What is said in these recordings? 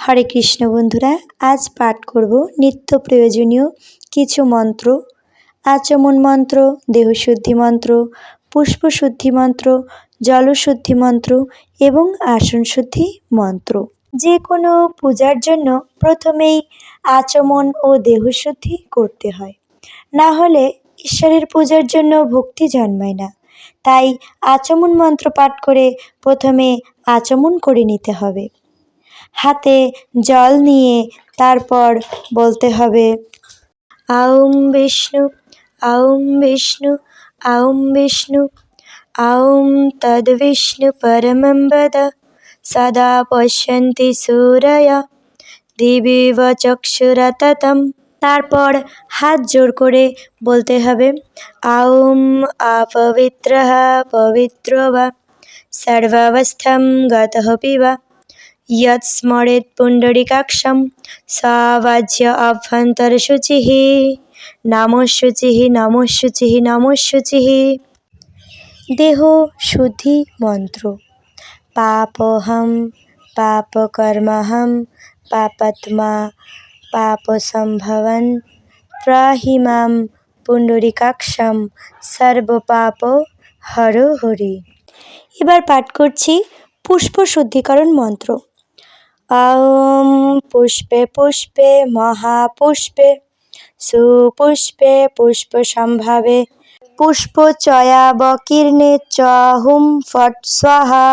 হরে কৃষ্ণ বন্ধুরা, আজ পাঠ করব নিত্য প্রয়োজনীয় কিছু মন্ত্র। আচমন মন্ত্র, দেহশুদ্ধি মন্ত্র, পুষ্পশুদ্ধি মন্ত্র, জলশুদ্ধি মন্ত্র এবং আসন শুদ্ধি মন্ত্র। যে কোনো পূজার জন্য প্রথমেই আচমন ও দেহশুদ্ধি করতে হয়, না হলে ঈশ্বরের পূজার জন্য ভক্তি জন্মায় না। তাই আচমন মন্ত্র পাঠ করে প্রথমে আচমন করে নিতে হবে। হাতে জল নিয়ে তারপর বলতে হবে আউম বিষ্ণু, আউম বিষ্ণু, আউম বিষ্ণু, আউম তদ্বিষ্ণু পরমং বদ সদা পশ্যন্তি সূরয়া দিবিব চক্ষুরততম। তারপর হাত জোর করে বলতে হবে আউম অপবিত্রঃ পবিত্রো বা সর্বাবস্থা গতঃ পিবা यत् स्मरेत् पुण्डरीकाक्षं सा वाच्य अभ्यन्तरशुचिः नमः शुचिः नमः शुचिः नमः शुचिः। देह शुद्धि मंत्र। पापोहम पापकर्महम पापात्मा पापसंभवन् त्राहि मां पुण्डरीकाक्षं सर्वपाप हरो हरि। এবার পাঠ করছি পুষ্প শুদ্ধিকরণ মন্ত্র। ॐ पुष्पे पुष्पे महापुष्पे सुपुष्पे पुष्पसम्भवे पुष्पचयावकीर्णे च हुं फट् स्वाहा।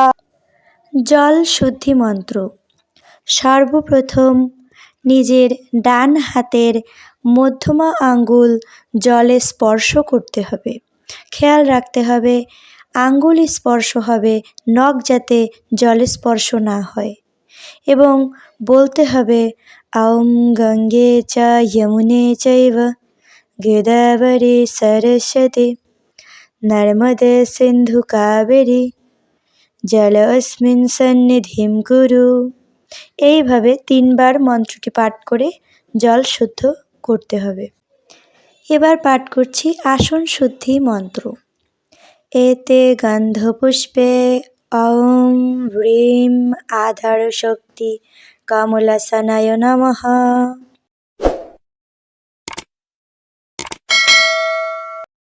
জল শুদ্ধি মন্ত্র। সর্বপ্রথম নিজের ডান হাতের মধ্যমা আঙ্গুল জলে স্পর্শ করতে হবে। খেয়াল রাখতে হবে আঙ্গুল স্পর্শ হবে, নখ যাতে জলে স্পর্শ না হয়। এবং বলতে হবে ঔম গঙ্গে চ যমুনে চৈব গোদাবরী সরস্বতী নর্মদে সিন্ধু কাবেরী জলস্মিন সন্নিধিং কুরু। এইভাবে 3 বার মন্ত্রটি পাঠ করে জল শুদ্ধ করতে হবে। এবার পাঠ করছি আসন শুদ্ধি মন্ত্র। এতে গন্ধপুষ্পে ঔম হ্রিম আধার শক্তি কমলাসনায় নমঃ।